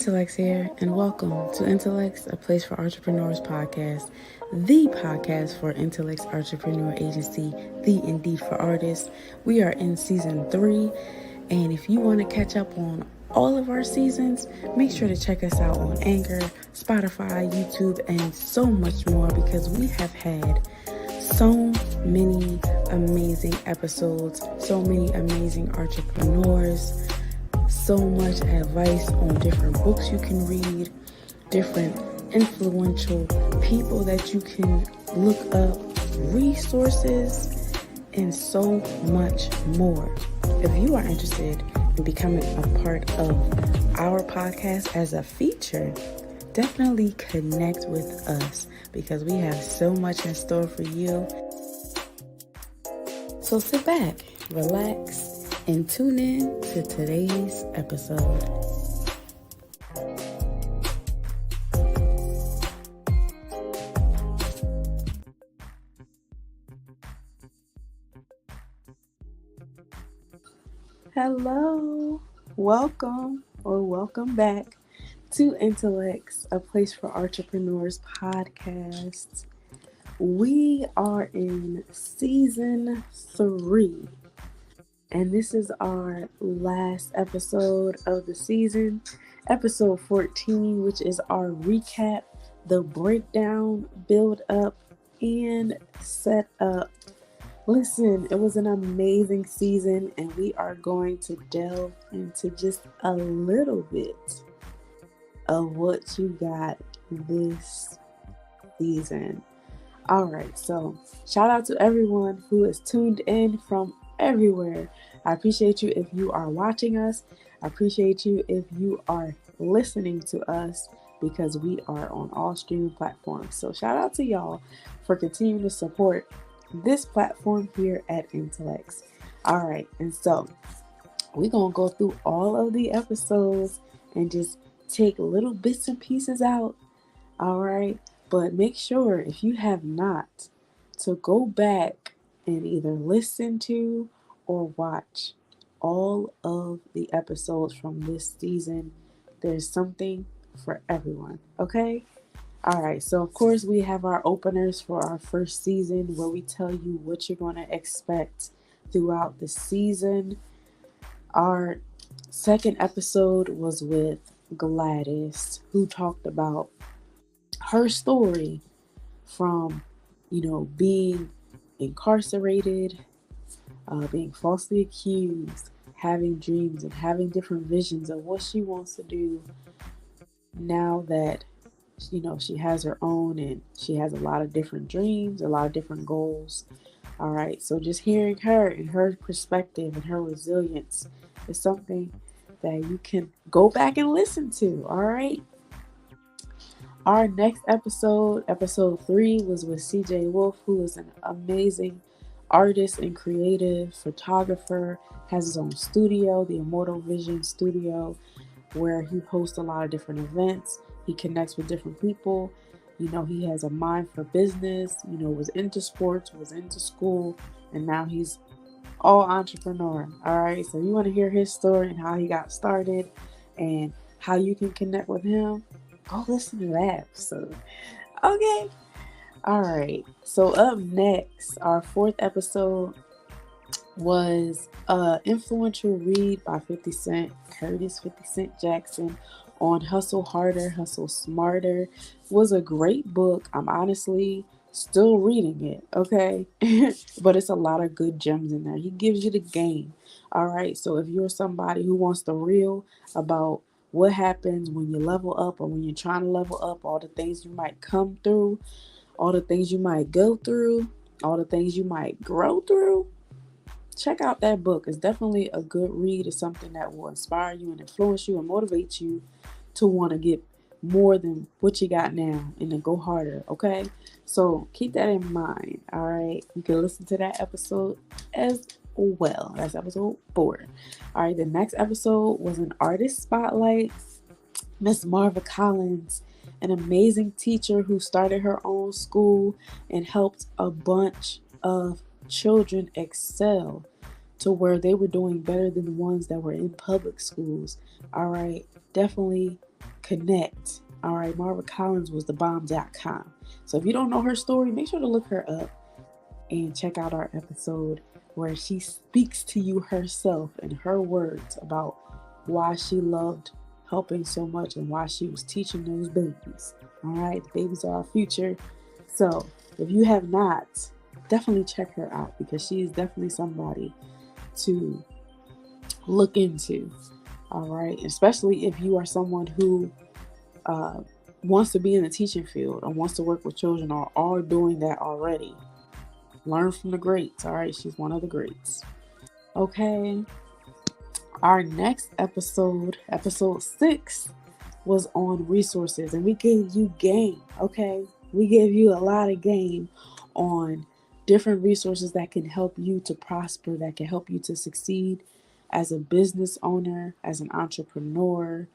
Intelexx here, and welcome to Intelexx, a place for entrepreneurs podcast, the podcast for Intelexx Artrepreneur Agency, the Indeed for Artists. We are in season 3, and if you want to catch up on all of our seasons, make sure to check us out on Anchor, Spotify, YouTube, and so much more, because we have had so many amazing episodes, so many amazing entrepreneurs, so much advice on different books you can read, different influential people that you can look up, resources, and so much more. If you are interested in becoming a part of our podcast as a feature, definitely connect with us because we have so much in store for you. So sit back, relax, and tune in to today's episode. Hello, welcome back to Intelexx, a place for entrepreneurs podcast. We are in season 3. And this is our last episode of the season, episode 14, which is our recap, the breakdown, build up, and set up. Listen, it was an amazing season, and we are going to delve into just a little bit of what you got this season. All right, so shout out to everyone who is tuned in from everywhere. I appreciate you if you are watching us. I appreciate you if you are listening to us, because we are on all streaming platforms. So shout out to y'all for continuing to support this platform here at Intelexx. All right, and so we're going to go through all of the episodes and just take little bits and pieces out. All right, but make sure, if you have not, to go back and either listen to or watch all of the episodes from this season. There's something for everyone, okay? All right, so of course we have our openers for our first season, where we tell you what you're going to expect throughout the season. Our second episode was with Gladys, who talked about her story from, being incarcerated, being falsely accused, having dreams and having different visions of what she wants to do now that, she has her own, and she has a lot of different dreams, a lot of different goals. All right, so just hearing her and her perspective and her resilience is something that you can go back and listen to. All right. Our next episode 3, was with CJ Wolf, who is an amazing artist and creative photographer, has his own studio, the Immortal Vision Studio, where he hosts a lot of different events. He connects with different people. He has a mind for business, was into sports, was into school, and now he's all entrepreneur. All right, so you want to hear his story and how he got started and how you can connect with him, go listen to that episode. Okay. All right. So up next, our 4th episode was influential read by 50 Cent Jackson on Hustle Harder, Hustle Smarter. Was a great book. I'm honestly still reading it, okay? But it's a lot of good gems in there. He gives you the game. All right. So if you're somebody who wants the real about what happens when you level up, or when you're trying to level up, all the things you might come through, all the things you might go through, all the things you might grow through, check out that book. It's definitely a good read. It's something that will inspire you and influence you and motivate you to want to get more than what you got now and then go harder, okay? So keep that in mind, all right? You can listen to that episode as well. That's episode 4. All right, the next episode was an artist spotlight. Miss Marva Collins, an amazing teacher who started her own school and helped a bunch of children excel to where they were doing better than the ones that were in public schools. All right, definitely connect. All right, Marva Collins was thebomb.com. So if you don't know her story, make sure to look her up and check out our episode where she speaks to you herself in her words about why she loved helping so much and why she was teaching those babies. All right, the babies are our future. So if you have not, definitely check her out because she is definitely somebody to look into. All right, especially if you are someone who uh, wants to be in the teaching field or wants to work with children or are doing that already. Learn from the greats. All right, she's one of the greats. Okay, our next episode, episode 6, was on resources, and we gave you game. Okay, we gave you a lot of game on different resources that can help you to prosper, that can help you to succeed as a business owner, as an entrepreneur.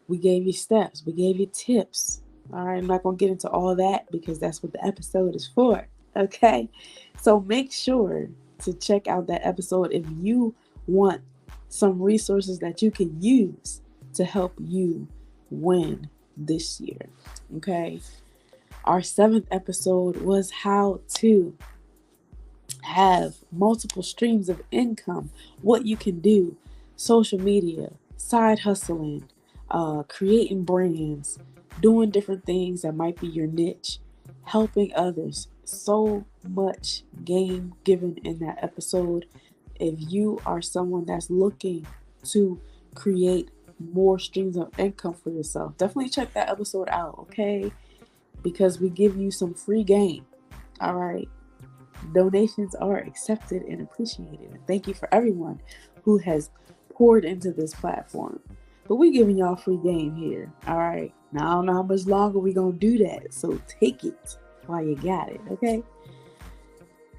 We gave you steps, we gave you tips. All right, I'm not going to get into all that because that's what the episode is for. Okay, so make sure to check out that episode if you want some resources that you can use to help you win this year. Okay, our 7th episode was how to have multiple streams of income, what you can do, social media, side hustling, creating brands, doing different things that might be your niche, helping others. So much game given in that episode. If you are someone that's looking to create more streams of income for yourself, definitely check that episode out, okay? Because we give you some free game. All right. Donations are accepted and appreciated. And thank you for everyone who has poured into this platform. But we're giving y'all free game here. All right. Now, I don't know how much longer we're going to do that. So take it while you got it. Okay.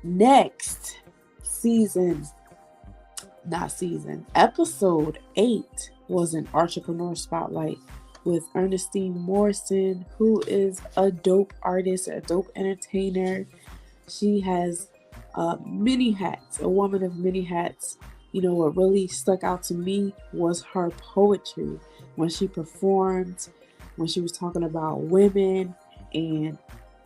Next episode 8 was an Artrepreneur Spotlight with Ernestine Morrison, who is a dope artist, a dope entertainer. She has many hats, a woman of many hats. You know, what really stuck out to me was her poetry when she performed, when she was talking about women. And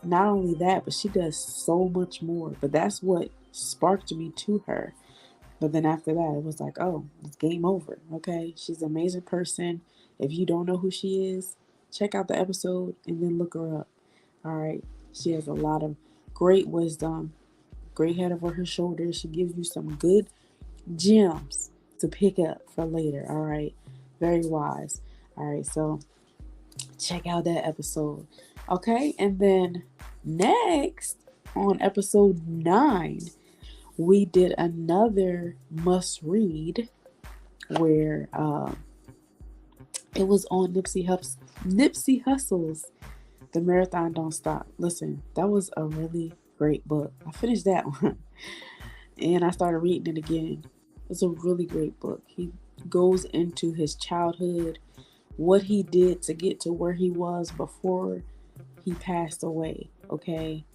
not only that, but she does so much more. But that's what sparked me to her. But then after that, it was like, oh, it's game over. Okay, she's an amazing person. If you don't know who she is, check out the episode and then look her up. All right, she has a lot of great wisdom, great head over her shoulders. She gives you some good gems to pick up for later. All right, very wise. All right, so check out that episode. Okay, and then next on episode 9, we did another must read where it was on Nipsey Hussle's The Marathon Don't Stop. Listen, that was a really great book. I finished that one and I started reading it again. It's a really great book. He goes into his childhood, what he did to get to where he was before he passed away. Okay.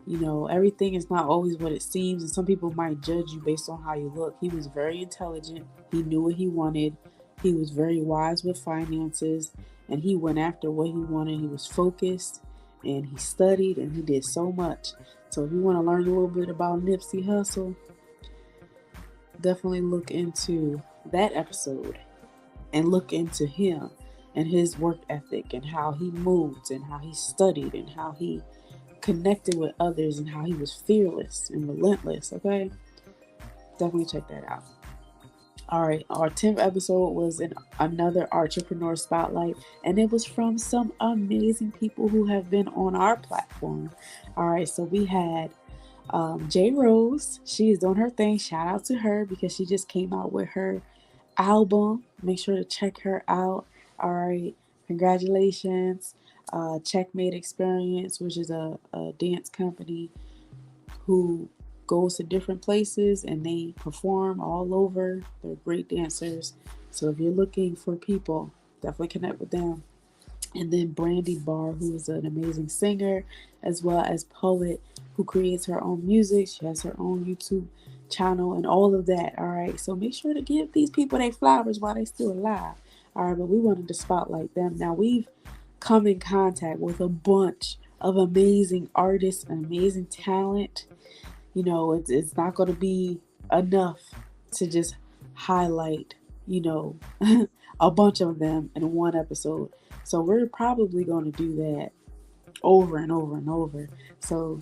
You know, everything is not always what it seems, and some people might judge you based on how you look. He was very intelligent. He knew what he wanted. He was very wise with finances, and he went after what he wanted. He was focused, and he studied, and he did so much. So if you want to learn a little bit about Nipsey Hussle, definitely look into that episode and look into him and his work ethic and how he moved and how he studied and how he connected with others and how he was fearless and relentless. Okay, definitely check that out. All right, our 10th episode was another Artrepreneur Spotlight, and it was from some amazing people who have been on our platform. All right, so we had J Rose. She is doing her thing. Shout out to her because she just came out with her album. Make sure to check her out. All right, congratulations. Checkmate Experience, which is a dance company who goes to different places and they perform all over. They're great dancers. So if you're looking for people, definitely connect with them. And then Brandy Barr, who is an amazing singer as well as poet who creates her own music. She has her own YouTube channel and all of that. All right. So make sure to give these people their flowers while they're still alive. All right, but we wanted to spotlight them. Now, we've come in contact with a bunch of amazing artists and amazing talent. It's not going to be enough to just highlight, you know, a bunch of them in one episode. So we're probably going to do that over and over and over. So,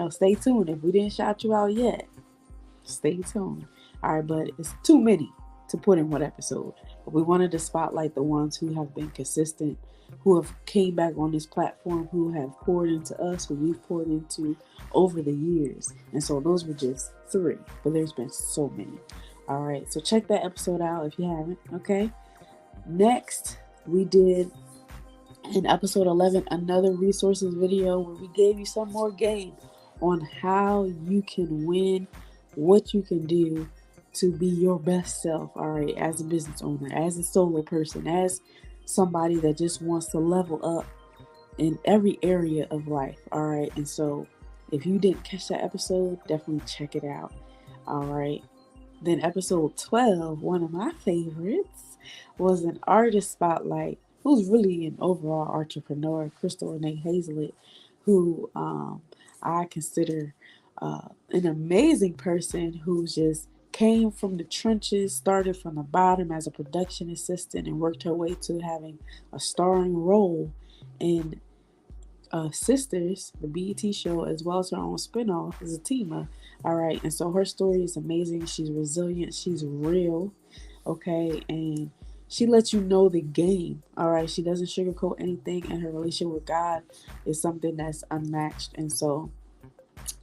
stay tuned. If we didn't shout you out yet, stay tuned. All right, but it's too many to put in one episode. But we wanted to spotlight the ones who have been consistent, who have came back on this platform, who have poured into us, who we've poured into over the years. And so those were just 3, but there's been so many. All right, so check that episode out if you haven't. Okay. Next, we did in episode 11 another resources video where we gave you some more game on how you can win, what you can do to be your best self, all right, as a business owner, as a solo person, as somebody that just wants to level up in every area of life, all right. And so if you didn't catch that episode, definitely check it out. All right. Then episode 12, one of my favorites, was an artist spotlight who's really an overall entrepreneur, Crystal Renee Hazlett, who I consider an amazing person who's just came from the trenches, started from the bottom as a production assistant, and worked her way to having a starring role in Sisters, the BET show, as well as her own spinoff, Zatima. All right, and so her story is amazing. She's resilient. She's real. Okay, and she lets you know the game. All right, she doesn't sugarcoat anything, and her relationship with God is something that's unmatched. And so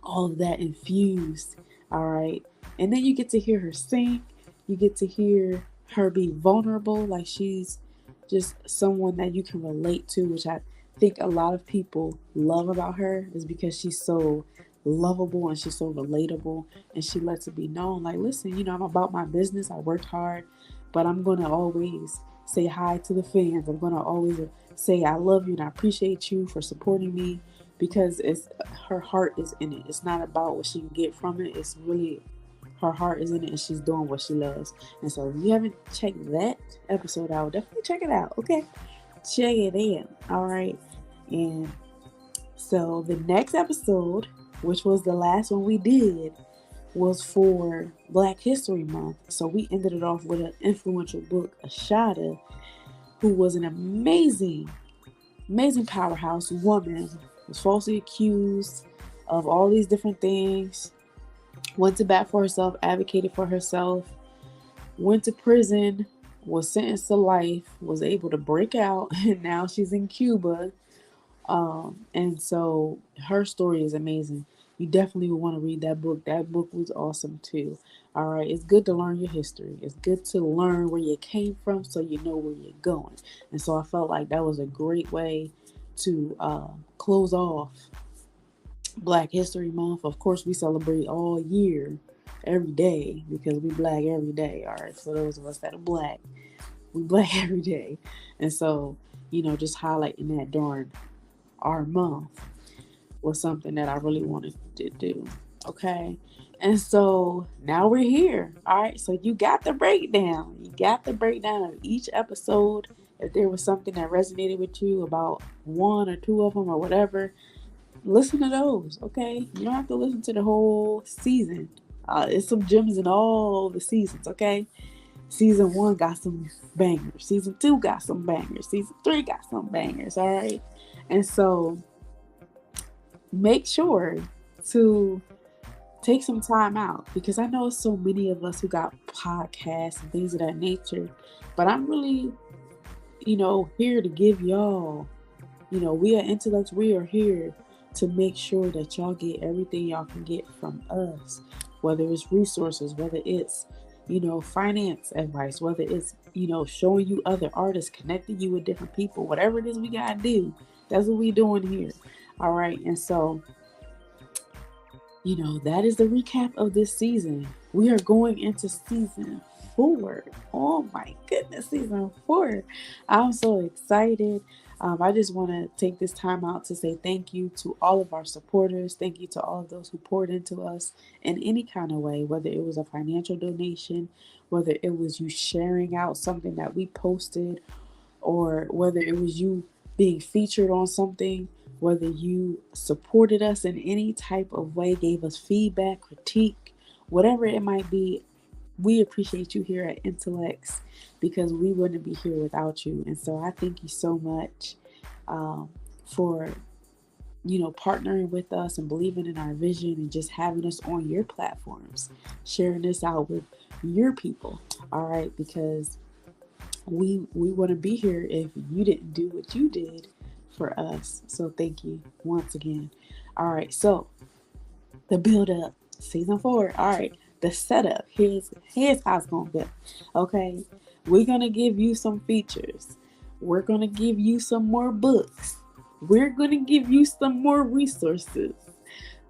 all of that infused. All right, and then you get to hear her sing. You get to hear her be vulnerable, like she's just someone that you can relate to, which I think a lot of people love about her, is because she's so lovable and she's so relatable, and she lets it be known, like, listen, I'm about my business. I worked hard, but I'm going to always say hi to the fans. I'm going to always say I love you and I appreciate you for supporting me, because her heart is in it. It's not about what she can get from it. It's really her heart is in it, and she's doing what she loves. And so if you haven't checked that episode out, definitely check it out. Okay, check it in. All right. And so the next episode, which was the last one we did, was for Black History Month. So we ended it off with an influential book, Ashada, who was an amazing powerhouse woman, was falsely accused of all these different things, went to bat for herself, advocated for herself, went to prison, was sentenced to life, was able to break out, and now she's in Cuba. And so her story is amazing. You definitely want to read that book. That book was awesome too. All right. It's good to learn your history. It's good to learn where you came from so you know where you're going. And so I felt like that was a great way to close off Black History Month. Of course, we celebrate all year, every day, because we Black every day. All right. For those of us that are Black, we Black every day. And so, just highlighting that during our month was something that I really wanted to do. Okay. And so now we're here. All right. So you got the breakdown. You got the breakdown of each episode. If there was something that resonated with you about 1 or 2 of them or whatever, listen to those. Okay. You don't have to listen to the whole season. It's some gems in all the seasons. Okay. Season 1 got some bangers. Season 2 got some bangers. Season 3 got some bangers. All right. And so make sure to take some time out, because I know so many of us who got podcasts and things of that nature, but I'm really, here to give y'all, we at Intelexx, we are here to make sure that y'all get everything y'all can get from us, whether it's resources, whether it's, finance advice, whether it's, showing you other artists, connecting you with different people, whatever it is we got to do. That's what we're doing here. All right. And so, that is the recap of this season. We are going into season 4. Oh my goodness, season 4. I'm so excited. I just want to take this time out to say thank you to all of our supporters. Thank you to all of those who poured into us in any kind of way, whether it was a financial donation, whether it was you sharing out something that we posted, or whether it was you being featured on something, whether you supported us in any type of way, gave us feedback, critique, whatever it might be. We appreciate you here at Intelexx because we wouldn't be here without you. And so I thank you so much for partnering with us and believing in our vision and just having us on your platforms, sharing this out with your people. All right, because we want to be here if you didn't do what you did for us. So thank you once again. All right, so the build up, season 4. All right, the setup. Here's how it's gonna go. Okay, we're gonna give you some features. We're gonna give you some more books. We're gonna give you some more resources.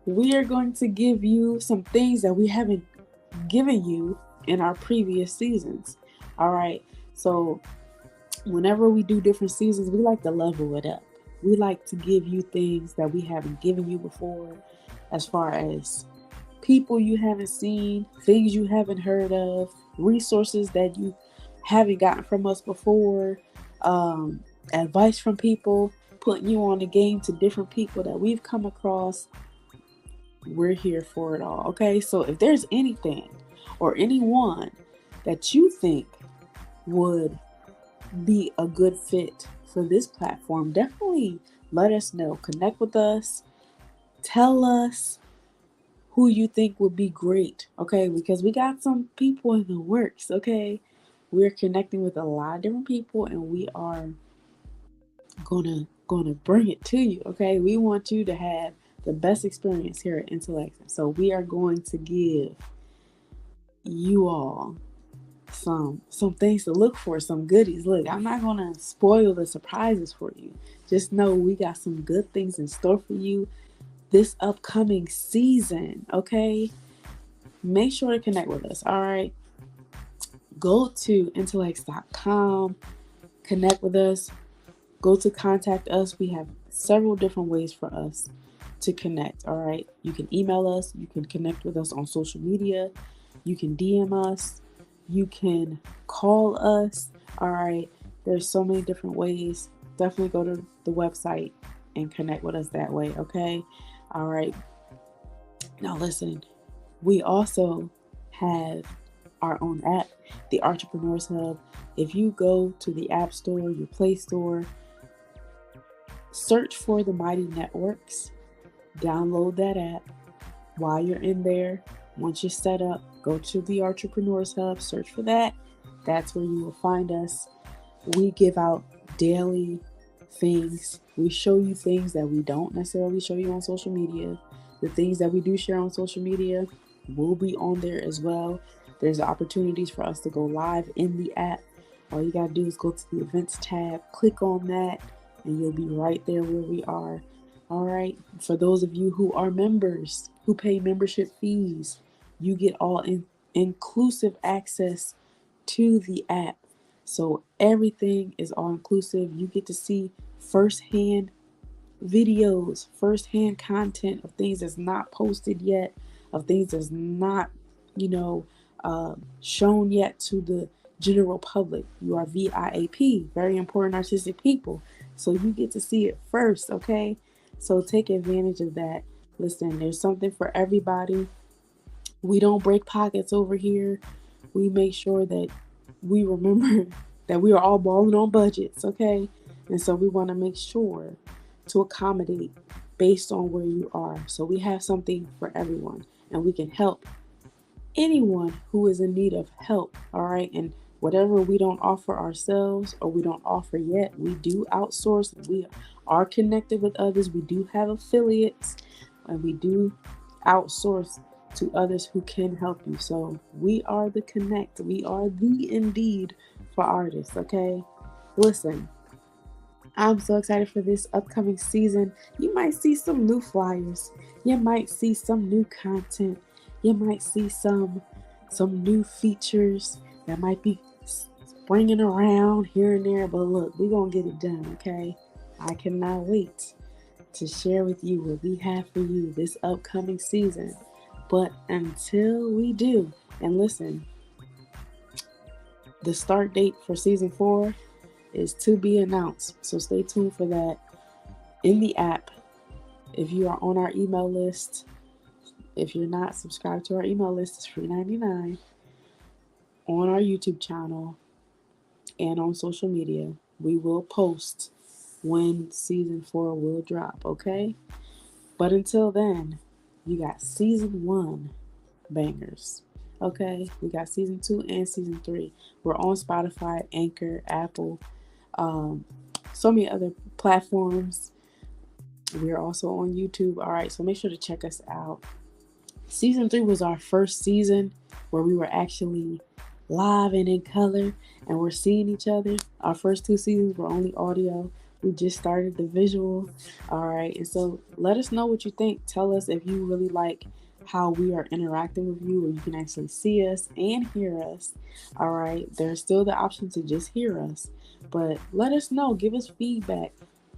We are going to give you some things that we haven't given you in our previous seasons. All right, so whenever we do different seasons, we like to level it up. We like to give you things that we haven't given you before, as far as people you haven't seen, things you haven't heard of, resources that you haven't gotten from us before, advice from people, putting you on the game to different people that we've come across. We're here for it all. Okay, so if there's anything or anyone that you think would be a good fit for this platform, definitely let us know. Connect with us. Tell us who you think would be great, okay? Because we got some people in the works, okay? We're connecting with a lot of different people, and we are gonna bring it to you, okay? We want you to have the best experience here at Intelexx. So we are going to give you all some things to look for, some goodies. Look, I'm not gonna spoil the surprises for you. Just know we got some good things in store for you this upcoming season, okay? Make sure to connect with us, all right? Go to Intelexx.com, connect with us, go to contact us. We have several different ways for us to connect, all right? You can email us, you can connect with us on social media, you can DM us, you can call us, all right? There's so many different ways. Definitely go to the website and connect with us that way, okay? All right. Now listen, we also have our own app, the Artrepreneurs Hub. If you go to the App Store, your Play Store, search for the Mighty Networks, download that app. While you're in there, once you're set up, go to the Artrepreneurs Hub, search for that. That's where you will find us. We give out daily things. We show you things that we don't necessarily show you on social media. The things that we do share on social media will be on there as well. There's opportunities for us to go live in the app. All you gotta do is go to the events tab, click on that, and you'll be right there where we are. All right. For those of you who are members, who pay membership fees, you get all inclusive access to the app. So everything is all inclusive. You get to see firsthand videos, firsthand content of things that's not posted yet, of things that's not, shown yet to the general public. You are VIAP, very important artistic people. So you get to see it first, okay? So take advantage of that. Listen, there's something for everybody. We don't break pockets over here. We make sure that we remember that we are all balling on budgets, okay? And so we want to make sure to accommodate based on where you are. So we have something for everyone, and we can help anyone who is in need of help, all right? And whatever we don't offer ourselves or we don't offer yet, we do outsource. We are connected with others. We do have affiliates, and we do outsource to others who can help you. So we are the connect. We are the indeed for artists, okay? Listen, I'm so excited for this upcoming season. You might see some new flyers. You might see some new content. You might see some new features that might be springing around here and there. But look, we're going to get it done, okay? I cannot wait to share with you what we have for you this upcoming season. But until we do, and listen, the start date for season 4 is to be announced. So stay tuned for that in the app. If you are on our email list, if you're not subscribed to our email list, it's free 99 on our YouTube channel and on social media. We will post when season 4 will drop, okay? But until then, you got season 1 bangers. Okay, we got season 2 and season 3. We're on Spotify, Anchor, Apple, so many other platforms. We're also on YouTube. All right, so make sure to check us out. Season 3 was our first season where we were actually live and in color and we're seeing each other. Our first 2 seasons were only audio. We just started the visual. All right, and so let us know what you think. Tell us if you really like how we are interacting with you, or you can actually see us and hear us. All right, there's still the option to just hear us, but let us know. Give us feedback.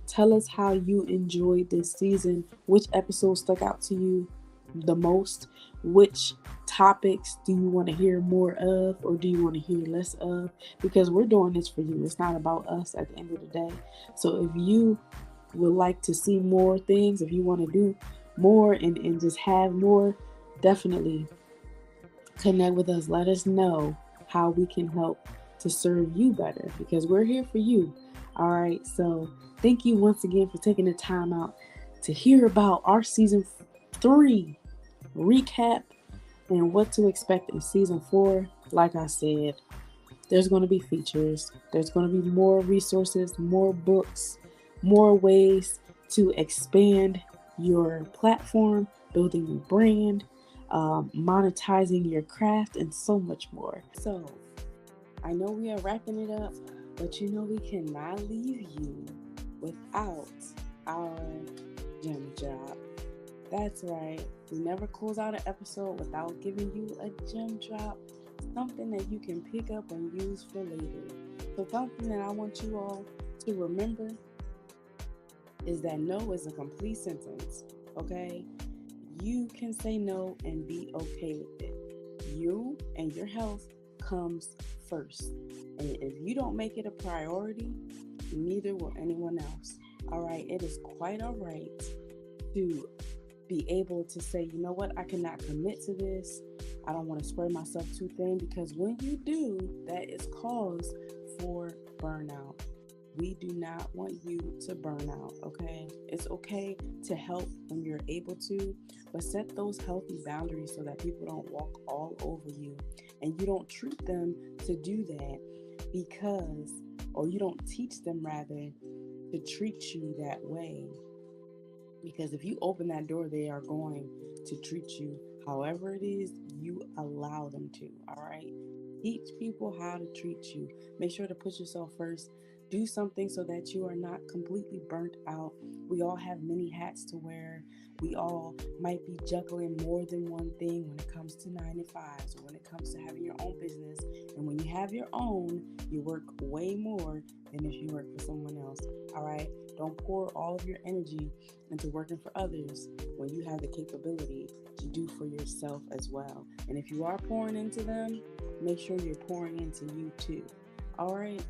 Tell us how you enjoyed this season. Which episode stuck out to you the most? Which topics do you want to hear more of, or do you want to hear less of? Because we're doing this for you. It's not about us at the end of the day. So if you would like to see more things, if you want to do more and just have more, definitely connect with us. Let us know how we can help to serve you better, because we're here for you. All right, so thank you once again for taking the time out to hear about our season 3 recap and what to expect in season 4. Like I said, there's going to be features, there's going to be more resources, more books, more ways to expand your platform, building your brand, monetizing your craft, and so much more. So I know we are wrapping it up, but you know we cannot leave you without our gem drop. That's right. We never close out an episode without giving you a gem drop, something that you can pick up and use for later. So something that I want you all to remember is that no is a complete sentence, okay? You can say no and be okay with it. You and your health comes first. And if you don't make it a priority, neither will anyone else. All right, it is quite all right to be able to say, you know what, I cannot commit to this. I don't want to spread myself too thin, because when you do, that is cause for burnout. We do not want you to burn out, okay? It's okay to help when you're able to, but set those healthy boundaries so that people don't walk all over you, and you don't treat them to do that because, or you don't teach them rather to treat you that way. Because if you open that door, they are going to treat you however it is you allow them to, all right? Teach people how to treat you. Make sure to put yourself first. Do something so that you are not completely burnt out. We all have many hats to wear. We all might be juggling more than one thing when it comes to 9 to 5s, or when it comes to having your own business. And when you have your own, you work way more than if you work for someone else, all right? Don't pour all of your energy into working for others when you have the capability to do for yourself as well. And if you are pouring into them, make sure you're pouring into you too. All right?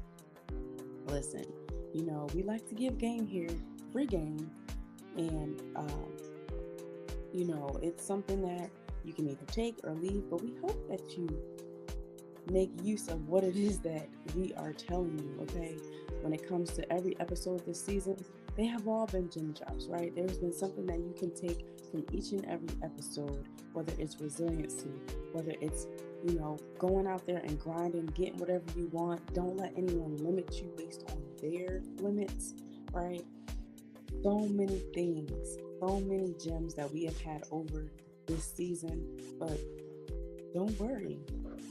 Listen, you know, we like to give game here, free game. And, you know, it's something that you can either take or leave, but we hope that you make use of what it is that we are telling you, okay? When it comes to every episode this season, they have all been gem drops, right? There's been something that you can take from each and every episode, whether it's resiliency, whether it's, you know, going out there and grinding, getting whatever you want. Don't let anyone limit you based on their limits, right? So many things, so many gems that we have had over this season, but don't worry,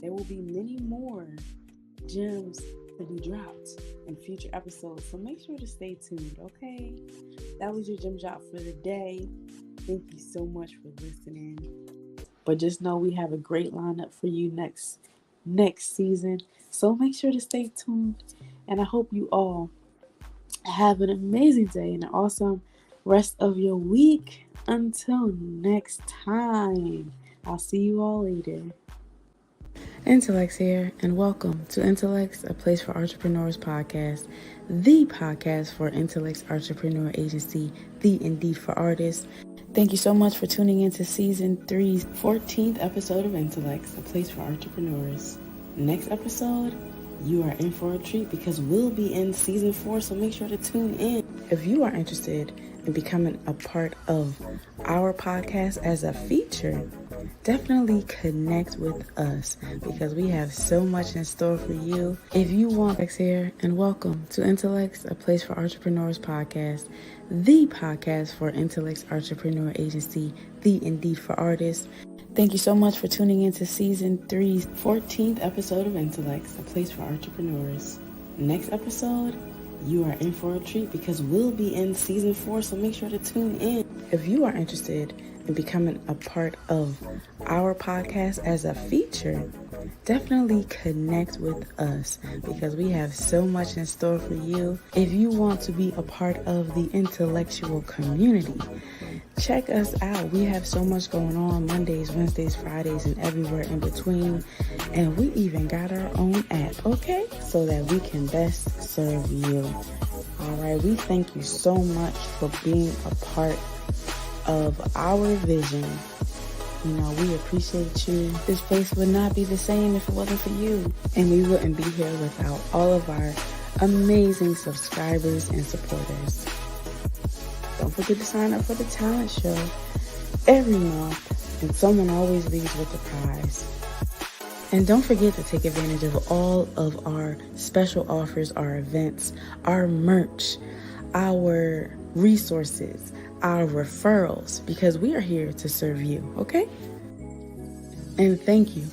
there will be many more gems to be dropped in future episodes, so make sure to stay tuned, okay? That was your gem drop for the day. Thank you so much for listening. But just know we have a great lineup for you next season, so make sure to stay tuned. And I hope you all Have an amazing day and an awesome rest of your week. Until next time, I'll see you all later. Intelexx here, and welcome to Intelexx, a place for entrepreneurs podcast, the podcast for Intelexx Artrepreneur Agency, the Indeed for Artists. Thank you so much for tuning in to Season 3's 14th episode of Intelexx, a place for entrepreneurs. Next episode, you are in for a treat because we'll be in Season 4, so make sure to tune in. If you are interested in becoming a part of our podcast as a feature, definitely connect with us because we have so much in store for you. If you want Intelexx here, and welcome to Intelexx, a place for entrepreneurs podcast, the podcast for Intelexx Artrepreneur Agency, the Indeed for Artists. Thank you so much for tuning in to Season 3's 14th episode of Intelexx, a place for entrepreneurs. Next episode, you are in for a treat because we'll be in Season 4, so make sure to tune in. If you are interested in becoming a part of our podcast as a feature, definitely connect with us because we have so much in store for you. If you want to be a part of the intellectual community, check us out. We have so much going on Mondays, Wednesdays, Fridays, and everywhere in between. And we even got our own app, okay? So that we can best serve you. All right, we thank you so much for being a part of our vision. You know, we appreciate you. This place would not be the same if it wasn't for you. And we wouldn't be here without all of our amazing subscribers and supporters. Don't forget to sign up for the talent show every month, and someone always leaves with a prize. And don't forget to take advantage of all of our special offers, our events, our merch, our resources, our referrals, because we are here to serve you, okay? And thank you